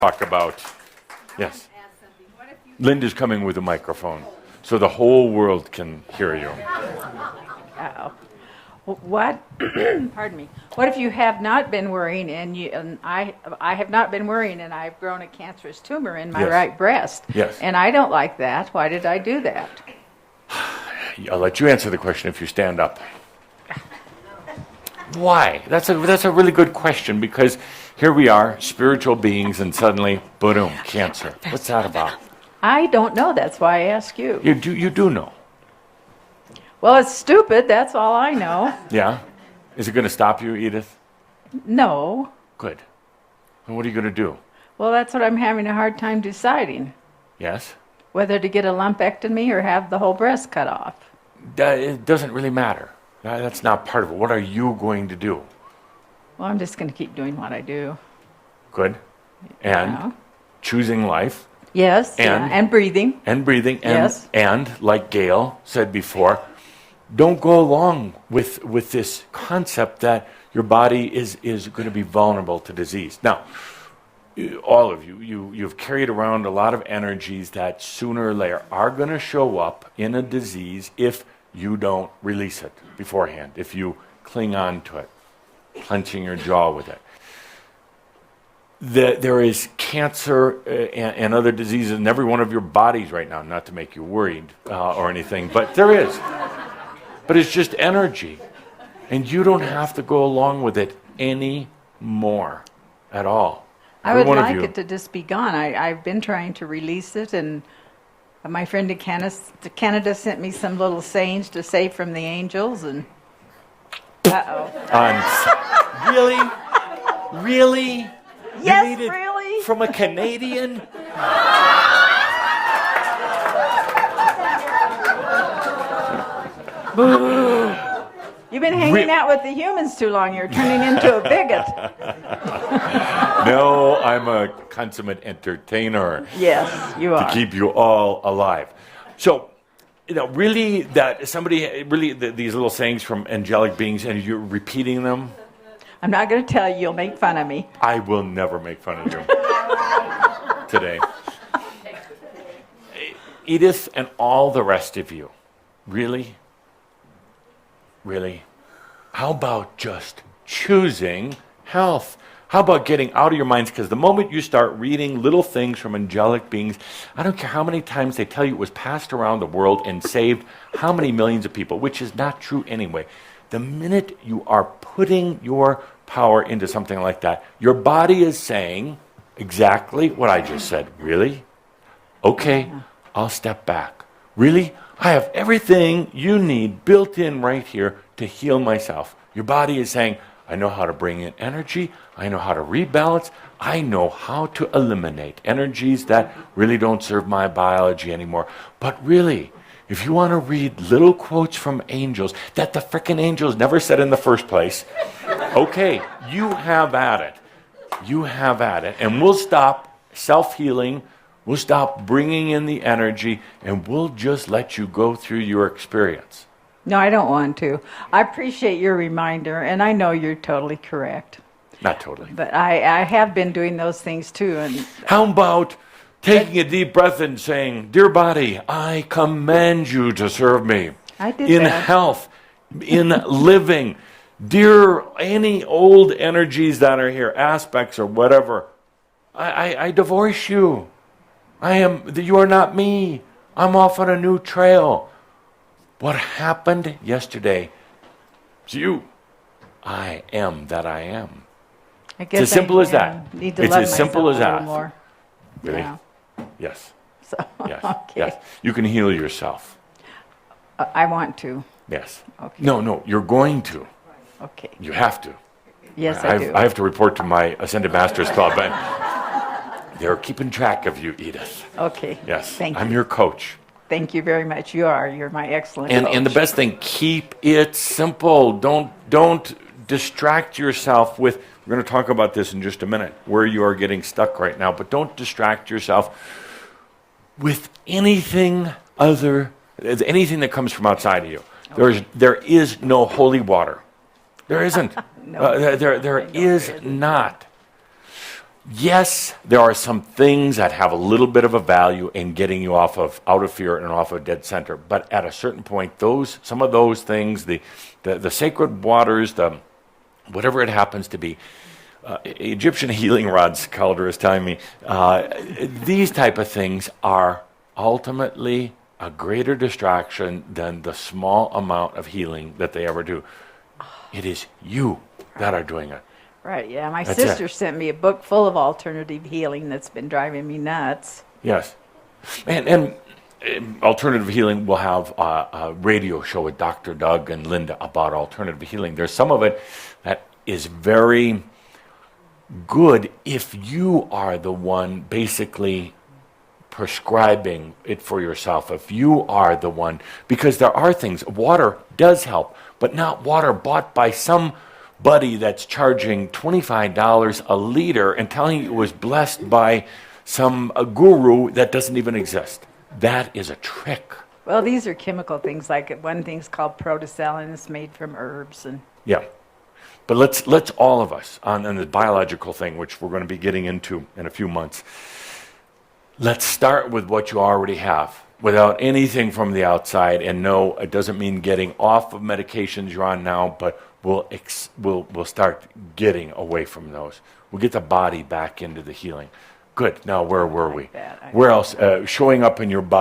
talk about. Yes. Linda's coming with a microphone so the whole world can hear you. Uh-oh. What? Pardon me. What if you have not been worrying and I have not been worrying and I've grown a cancerous tumor in my right breast? Yes. And I don't like that. Why did I do that? I'll let you answer the question if you stand up. Why? That's a really good question, because here we are, spiritual beings, and suddenly, boom, cancer. What's that about? I don't know. That's why I ask you. You do know. Well, it's stupid. That's all I know. Yeah? Is it going to stop you, Edith? No. Good. And what are you going to do? Well, that's what I'm having a hard time deciding. Yes? Whether to get a lumpectomy or have the whole breast cut off. It doesn't really matter. That's not part of it. What are you going to do? Well, I'm just going to keep doing what I do. Good. And Yeah. choosing life. Yes. And breathing. And breathing. And, Yes. and like Gail said before, don't go along with this concept that your body is going to be vulnerable to disease. Now, all of you've carried around a lot of energies that sooner or later are going to show up in a disease if you don't release it beforehand, if you cling on to it, clenching your jaw with it. There is cancer and other diseases in every one of your bodies right now, not to make you worried or anything, but there is. But it's just energy. And you don't have to go along with it anymore at all. I would like it to just be gone. I've been trying to release it, and my friend in Canada sent me some little sayings to say from the angels, and Really? Yes, you need it really? From a Canadian? You've been hanging out with the humans too long. You're turning into a bigot. No, I'm a consummate entertainer. Yes, you are. To keep you all alive. So, really, that somebody really these little sayings from angelic beings, and you're repeating them. I'm not going to tell you. You'll make fun of me. I will never make fun of you today. Edith and all the rest of you, really? Really? How about just choosing health? How about getting out of your minds? Because the moment you start reading little things from angelic beings, I don't care how many times they tell you it was passed around the world and saved how many millions of people, which is not true anyway. The minute you are putting your power into something like that, your body is saying exactly what I just said. Really? Okay, I'll step back. Really? I have everything you need built in right here to heal myself. Your body is saying, I know how to bring in energy. I know how to rebalance. I know how to eliminate energies that really don't serve my biology anymore. But really, if you want to read little quotes from angels that the frickin' angels never said in the first place, okay, you have at it. You have at it. And we'll stop self-healing. We'll stop bringing in the energy, and we'll just let you go through your experience. No, I don't want to. I appreciate your reminder, and I know you're totally correct. Not totally. But I have been doing those things too. And how about taking a deep breath and saying, Dear body, I command you to serve me. I did in that. Health, in living. Dear any old energies that are here, aspects or whatever, I divorce you. You are not me. I'm off on a new trail. What happened yesterday? It's you. I am that I am. I guess it's as simple as that. Need to it's love as simple as myself a that. little more. Really? Yeah. Yes. So, Yes. okay. Yes. You can heal yourself. I want to. Yes. Okay. No, you're going to. Okay. You have to. Yes, I do. I have to report to my Ascended Masters Club, and they're keeping track of you, Edith. Okay. Yes. Thank you. I'm your coach. Thank you very much. You are. You're my excellent coach. And the best thing, keep it simple. Don't distract yourself with, we're going to talk about this in just a minute, where you are getting stuck right now, but don't distract yourself with anything that comes from outside of you. Okay. There is no holy water. There isn't. No, there is not. Yes, there are some things that have a little bit of a value in getting you out of fear and off of dead center. But at a certain point, some of those things, the sacred waters, whatever it happens to be, Egyptian healing rods, Calder is telling me, these type of things are ultimately a greater distraction than the small amount of healing that they ever do. It is you that are doing it. Right, yeah. My That's sister it. sent me a book full of alternative healing that's been driving me nuts. Yes. And alternative healing will have a radio show with Dr. Doug and Linda about alternative healing. There's some of it that is very good if you are the one basically prescribing it for yourself, if you are the one, because there are things, water does help, but not water bought by somebody that's charging $25 a liter and telling you it was blessed by a guru that doesn't even exist. That is a trick. Well, these are chemical things. Like one thing's called Protocell, and it's made from herbs. And Yeah. But let's all of us, on the biological thing, which we're going to be getting into in a few months, let's start with what you already have without anything from the outside. And no, it doesn't mean getting off of medications you're on now, but we'll start getting away from those. We'll get the body back into the healing. Good. Now, where were we? that. Where else? Showing up in your body.